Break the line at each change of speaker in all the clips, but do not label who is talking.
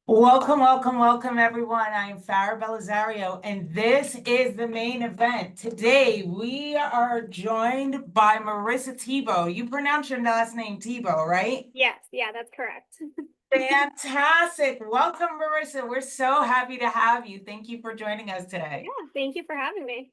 Welcome, welcome, welcome, everyone. I am Farah Belisario, and this is the main event. Today, we are joined by Maurissa Thibeault. You pronounce your last name Thibeault, right?
Yes, yeah, that's correct.
Fantastic. Welcome, Marissa. We're so happy to have you. Thank you for joining us today.
Yeah, thank you for having me.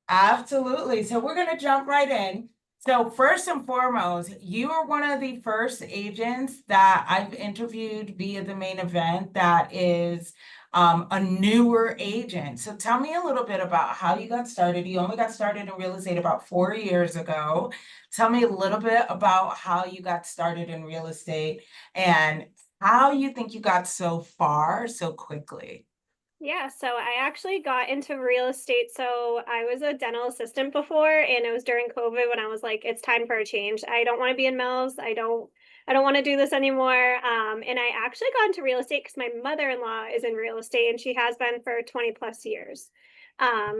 Absolutely. So we're going to jump right in. So first and foremost, you are one of the first agents that I've interviewed via the main event that is a newer agent. So tell me a little bit about how you got started. You only got started in real estate about 4 years ago. Tell me a little bit about how you got started in real estate and how you think you got so far so quickly.
Yeah, so I actually got into real estate. So I was a dental assistant before, and it was during COVID when I was like, it's time for a change. I don't want to be in Mills. I don't want to do this anymore. And I actually got into real estate because my mother-in-law is in real estate and she has been for 20 plus years.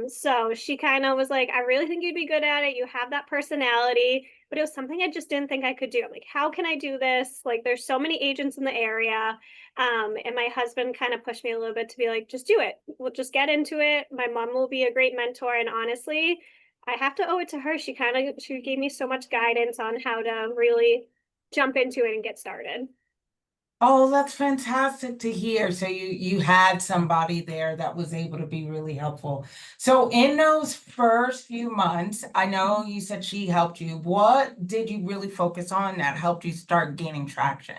So she kind of was like, I really think you'd be good at it. You have that personality, but it was something I just didn't think I could do. I'm like, how can I do this? Like, there's so many agents in the area. And my husband kind of pushed me a little bit to be like, just do it. We'll just get into it. My mom will be a great mentor. And honestly, I have to owe it to her. She gave me so much guidance on how to really jump into it and get started.
Oh, that's fantastic to hear. So you had somebody there that was able to be really helpful. So in those first few months, I know you said she helped you. What did you really focus on that helped you start gaining traction?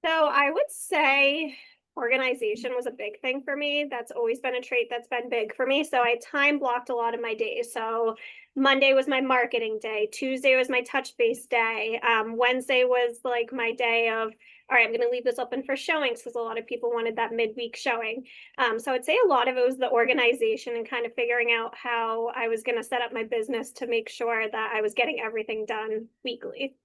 So I would say organization was a big thing for me. That's always been a trait that's been big for me. So I time blocked a lot of my days. So Monday was my marketing day. Tuesday was my touch base day. Wednesday was like my day of, all right, I'm going to leave this open for showings because a lot of people wanted that midweek showing. So I'd say a lot of it was the organization and kind of figuring out how I was going to set up my business to make sure that I was getting everything done weekly.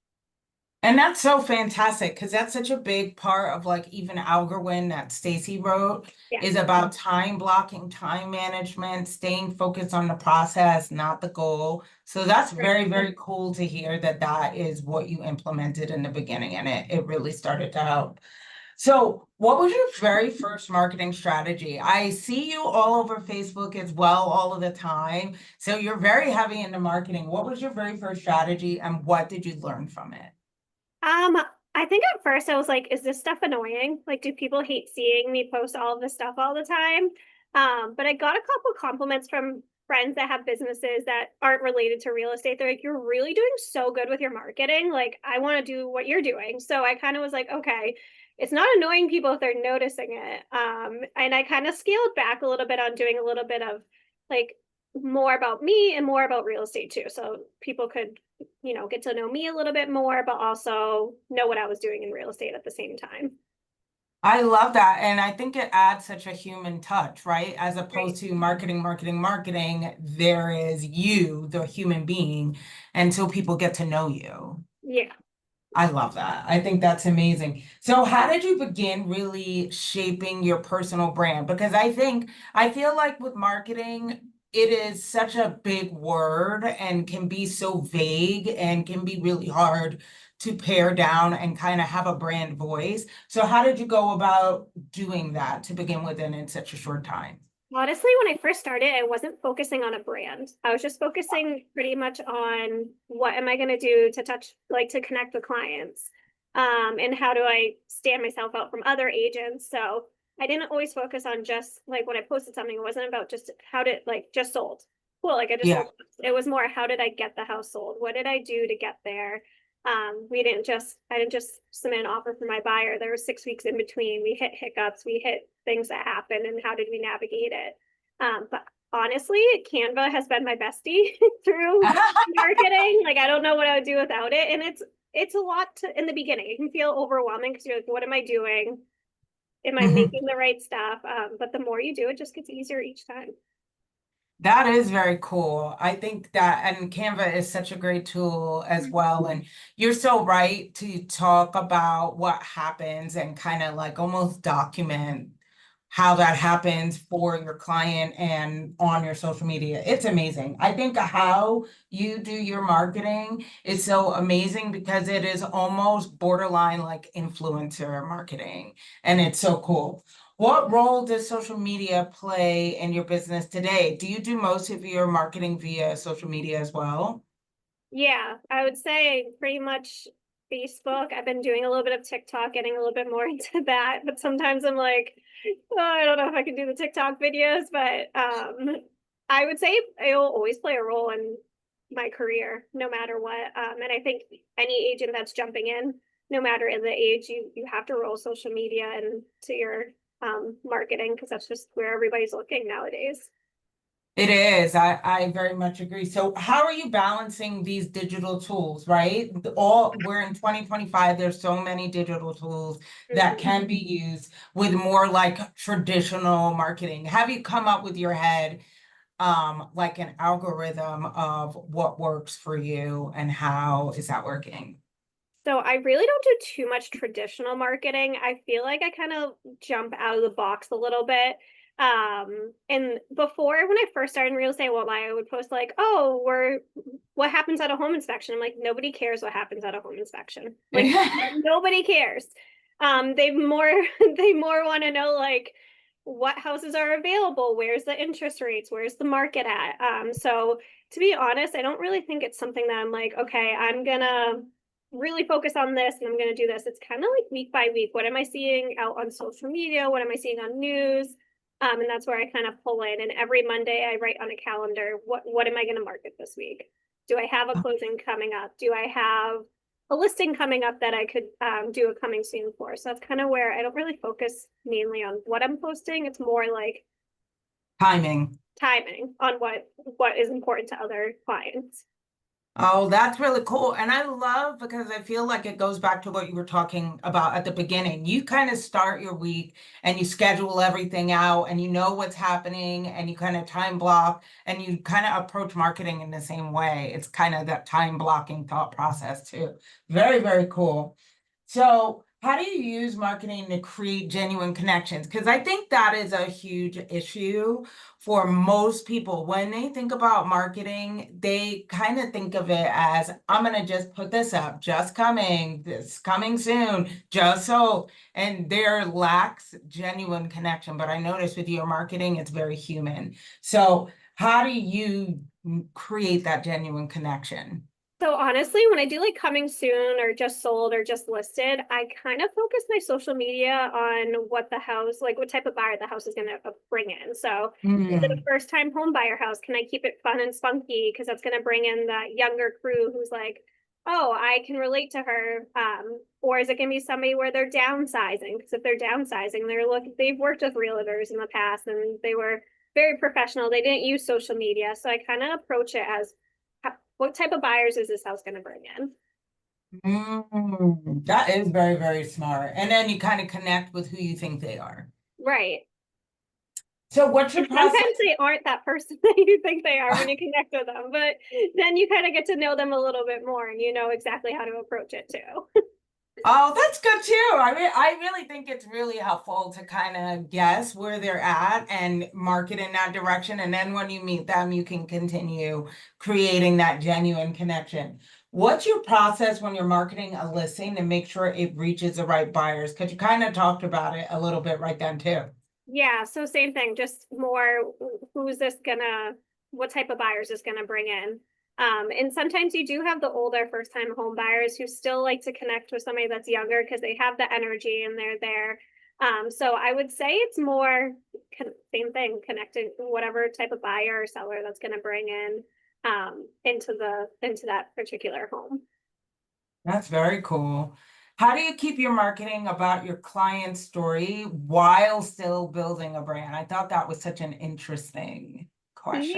And that's so fantastic because that's such a big part of like even Algorand that Stacy wrote
Yeah.
is about time blocking, time management, staying focused on the process, not the goal. So that's very, very cool to hear that that is what you implemented in the beginning and it really started to help. So, what was your very first marketing strategy? I see you all over Facebook as well all of the time. So, you're very heavy into marketing. What was your very first strategy and what did you learn from it?
Um, I think at first I was like, is this stuff annoying? Like, do people hate seeing me post all of this stuff all the time? But I got a couple compliments from friends that have businesses that aren't related to real estate. They're like, you're really doing so good with your marketing. Like, I want to do what you're doing. So I kind of was like, okay, it's not annoying people if they're noticing it. And I kind of scaled back a little bit on doing a little bit of like more about me and more about real estate too. So people could get to know me a little bit more, but also know what I was doing in real estate at the same time.
I love that. And I think it adds such a human touch, right? As
Right.
opposed to marketing, marketing, marketing, there is you, the human being, until people get to know you.
Yeah.
I love that. I think that's amazing. So, how did you begin really shaping your personal brand? Because I feel like with marketing, it is such a big word and can be so vague and can be really hard to pare down and kind of have a brand voice. So, how did you go about doing that to begin with and in such a short time?
Honestly, when I first started, I wasn't focusing on a brand. I was just focusing pretty much on what am I going to do to to connect with clients, and how do I stand myself out from other agents. So I didn't always focus on just like when I posted something, it wasn't about just how did like just sold. Cool, like I just
Yeah.
sold. It was more how did I get the house sold? What did I do to get there? I didn't just submit an offer for my buyer. There were 6 weeks in between. We hit hiccups, we hit things that happened, and how did we navigate it? But honestly, Canva has been my bestie through marketing. Like I don't know what I would do without it. And it's a lot in the beginning. It can feel overwhelming because you're like, what am I doing? Am I making the right stuff? But the more you do, it just gets easier each time.
That is very cool. I think that, and Canva is such a great tool as well. And you're so right to talk about what happens and kind of like almost document how that happens for your client and on your social media. It's amazing. I think how you do your marketing is so amazing because it is almost borderline like influencer marketing, and it's so cool. What role does social media play in your business today? Do you do most of your marketing via social media as well?
Yeah, I would say pretty much Facebook. I've been doing a little bit of TikTok, getting a little bit more into that, but sometimes I'm like, oh, I don't know if I can do the TikTok videos, but I would say it'll always play a role in my career, no matter what. And I think any agent that's jumping in, no matter in the age, you have to roll social media and to your marketing because that's just where everybody's looking nowadays.
It is. I very much agree. So how are you balancing these digital tools, right? We're in 2025, there's so many digital tools that
Mhm.
can be used with more like traditional marketing. Have you come up with your head like an algorithm of what works for you and how is that working?
So I really don't do too much traditional marketing. I feel like I kind of jump out of the box a little bit. And before when I first started in real estate, well, I would post like, oh, what happens at a home inspection? I'm like, nobody cares what happens at a home inspection. Like nobody cares. They more they more want to know like what houses are available, where's the interest rates, where's the market at. So to be honest, I don't really think it's something that I'm like, okay, I'm gonna really focus on this and I'm going to do this. It's kind of like week by week. What am I seeing out on social media? What am I seeing on news? And that's where I kind of pull in. And every Monday I write on a calendar, what am I going to market this week? Do I have a closing coming up? Do I have a listing coming up that I could do a coming soon for? So that's kind of where I don't really focus mainly on what I'm posting. It's more like
Timing.
timing on what is important to other clients.
Oh, that's really cool. And I love because I feel like it goes back to what you were talking about at the beginning. You kind of start your week and you schedule everything out and you know what's happening and you kind of time block and you kind of approach marketing in the same way. It's kind of that time blocking thought process too. Very, very cool. So, how do you use marketing to create genuine connections? Because I think that is a huge issue for most people. When they think about marketing, they kind of think of it as I'm going to just put this up, just coming, this coming soon, just so. And there lacks genuine connection. But I notice with your marketing, it's very human. So, how do you create that genuine connection?
So honestly, when I do like coming soon or just sold or just listed, I kind of focus my social media on what the house, like what type of buyer the house is going to bring in. So is it a
Mm.
first time home buyer house? Can I keep it fun and spunky? Because that's going to bring in that younger crew who's like, oh, I can relate to her. Or is it going to be somebody where they're downsizing? Because if they're downsizing, they've worked with realtors in the past and they were very professional. They didn't use social media. So I kind of approach it as what type of buyers is this house going to bring in?
That is very, very smart. And then you kind of connect with who you think they are.
Right.
So what's your
And
process?
sometimes they aren't that person that you think they are when you connect with them, but then you kind of get to know them a little bit more and you know exactly how to approach it too.
Oh, that's good too. I really think it's really helpful to kind of guess where they're at and market in that direction. And then when you meet them, you can continue creating that genuine connection. What's your process when you're marketing a listing to make sure it reaches the right buyers? Because you kind of talked about it a little bit right then too.
Yeah, so same thing, just more who's this gonna, what type of buyers is gonna bring in. And sometimes you do have the older first time home buyers who still like to connect with somebody that's younger because they have the energy and they're there. So I would say it's more same thing, connecting whatever type of buyer or seller that's gonna bring in into that particular home.
That's very cool. How do you keep your marketing about your client's story while still building a brand? I thought that was such an interesting
Yeah.
question.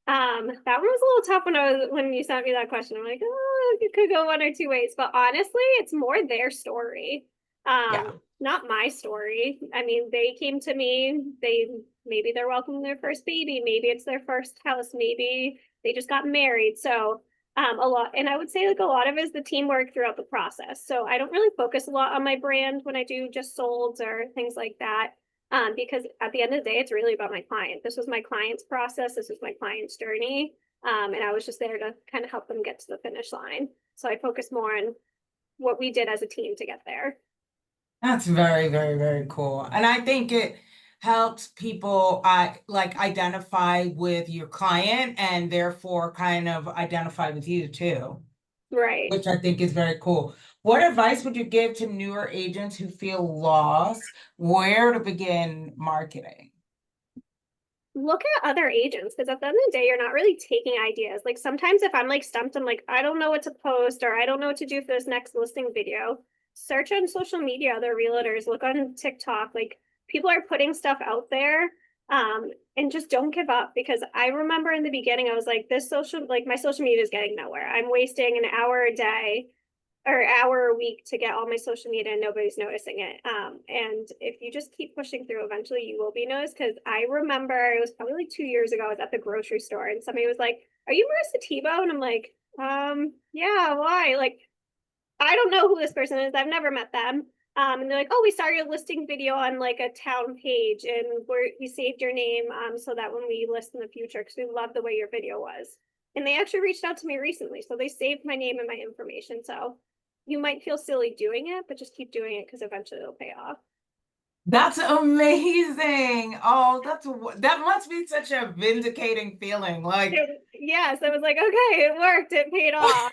That one was a little tough when you sent me that question. I'm like, oh, it could go one or two ways. But honestly, it's more their story.
Yeah.
Not my story. I mean, they came to me, maybe they're welcoming their first baby, maybe it's their first house, maybe they just got married. So a lot, and I would say like a lot of it is the teamwork throughout the process. So I don't really focus a lot on my brand when I do just solds or things like that. Because at the end of the day, it's really about my client. This was my client's process. This was my client's journey. And I was just there to kind of help them get to the finish line. So I focus more on what we did as a team to get there.
That's very, very, very cool. And I think it helps people like identify with your client and therefore kind of identify with you too,
Right.
which I think is very cool. What advice would you give to newer agents who feel lost? Where to begin marketing?
Look at other agents because at the end of the day, you're not really taking ideas. Like sometimes if I'm like stumped, I'm like, I don't know what to post or I don't know what to do for this next listing video. Search on social media, other realtors, look on TikTok. Like people are putting stuff out there. And just don't give up because I remember in the beginning, I was like, my social media is getting nowhere. I'm wasting an hour a day or hour a week to get all my social media and nobody's noticing it. And if you just keep pushing through, eventually you will be noticed. Because I remember it was probably like 2 years ago, I was at the grocery store and somebody was like, "Are you Maurissa Thibeault?" And I'm like, yeah, why? Like, I don't know who this person is. I've never met them. And they're like, "Oh, we started a listing video on like a town page and we saved your name so that when we list in the future, because we love the way your video was." And they actually reached out to me recently. So they saved my name and my information. So you might feel silly doing it, but just keep doing it because eventually it'll pay off.
That's amazing. Oh, that must be such a vindicating feeling. Like,
Yes, I was like, okay, it worked. It paid off.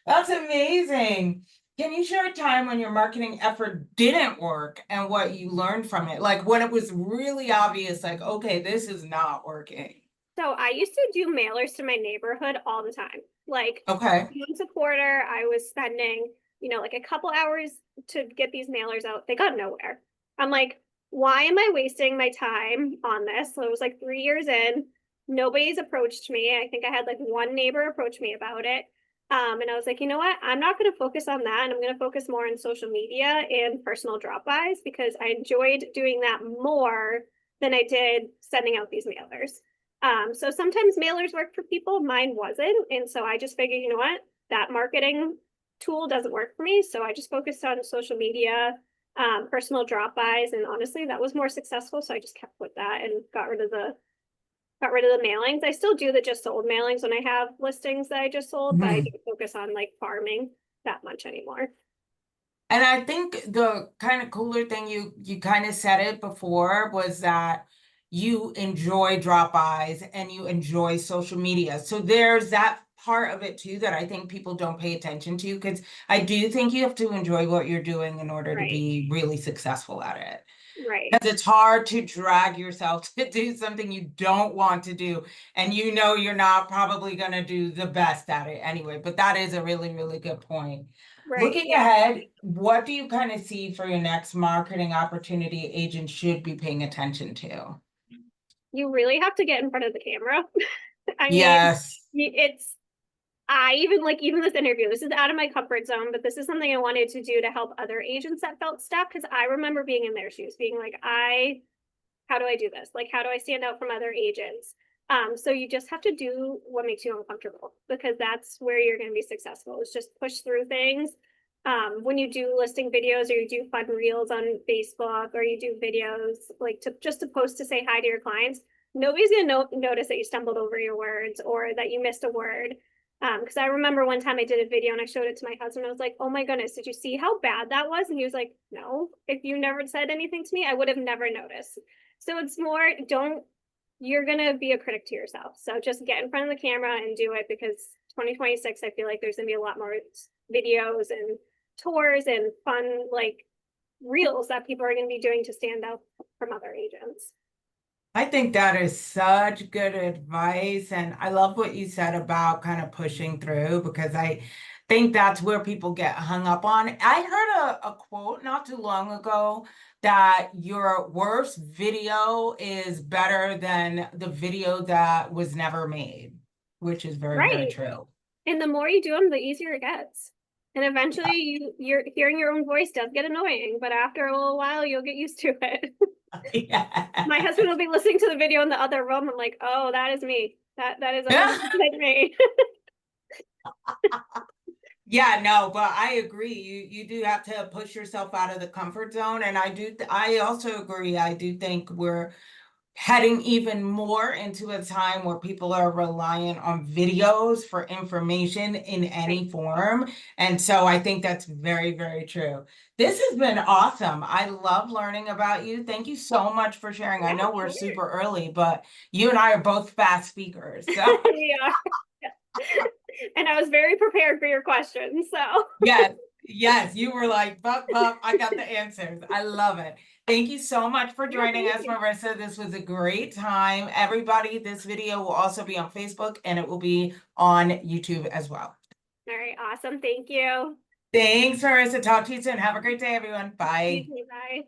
that's amazing. Can you share a time when your marketing effort didn't work and what you learned from it? Like when it was really obvious, like, okay, this is not working.
So I used to do mailers to my neighborhood all the time. Like
Okay.
once a quarter, I was spending, like a couple hours to get these mailers out. They got nowhere. I'm like, why am I wasting my time on this? So it was like 3 years in. Nobody's approached me. I think I had like one neighbor approach me about it. And I was like, you know what? I'm not going to focus on that. And I'm going to focus more on social media and personal drop-bys because I enjoyed doing that more than I did sending out these mailers. So sometimes mailers work for people, mine wasn't. And so I just figured, you know what, that marketing tool doesn't work for me. So I just focused on social media, personal drop-bys, and honestly, that was more successful. So I just kept with that and got rid of the mailings. I still do the just sold mailings when I have listings that I just sold, but I
Mhm.
don't focus on like farming that much anymore.
And I think the kind of cooler thing you kind of said it before was that you enjoy drop-bys and you enjoy social media. So there's that part of it too that I think people don't pay attention to because I do think you have to enjoy what you're doing in order to
Right,
be really successful at it.
right,
Because it's hard to drag yourself to do something you don't want to do. And you know you're not probably going to do the best at it anyway. But that is a really, really good point.
right.
Looking
Yeah.
ahead, what do you kind of see for your next marketing opportunity agents should be paying attention to?
You really have to get in front of the camera. I mean,
Yes.
it's I even like even this interview, this is out of my comfort zone, but this is something I wanted to do to help other agents that felt stuck because I remember being in their shoes, being like, how do I do this? Like, how do I stand out from other agents? So you just have to do what makes you uncomfortable because that's where you're going to be successful. Is just push through things. When you do listing videos or you do fun reels on Facebook or you do videos like to post to say hi to your clients, nobody's going to notice that you stumbled over your words or that you missed a word. Because I remember one time I did a video and I showed it to my husband. I was like, "Oh my goodness, did you see how bad that was?" And he was like, "No, if you never said anything to me, I would have never noticed." So it's more, you're going to be a critic to yourself. So just get in front of the camera and do it because 2026, I feel like there's going to be a lot more videos and tours and fun, like reels that people are going to be doing to stand out from other agents.
I think that is such good advice. And I love what you said about kind of pushing through because I think that's where people get hung up on. I heard a quote not too long ago that your worst video is better than the video that was never made, which is very, very
Right.
true.
And the more you do them, the easier it gets. And eventually you're hearing your own voice does get annoying, but after a little while, you'll get used to it. My
Yeah.
husband will be listening to the video in the other room. I'm like, oh, that is me. That is 100% me.
Yeah, no, but I agree. You do have to push yourself out of the comfort zone. And I also agree. I do think we're heading even more into a time where people are reliant on videos for information in
Right.
any form. And so I think that's very, very true. This has been awesome. I love learning about you. Thank you so much for sharing. I
Yeah,
know we're
sure.
super early, but you and I are both fast speakers. So
We are. And I was very prepared for your questions, so.
yes, yes, you were like, bup, I got the answers. I love it. Thank you so much for
Yeah,
joining
thank
us,
you.
Maurissa. This was a great time. Everybody, this video will also be on Facebook and it will be on YouTube as well.
All right, awesome. Thank you.
Thanks, Marissa. Talk to you soon. Have a great day, everyone.
You
Bye.
too, bye.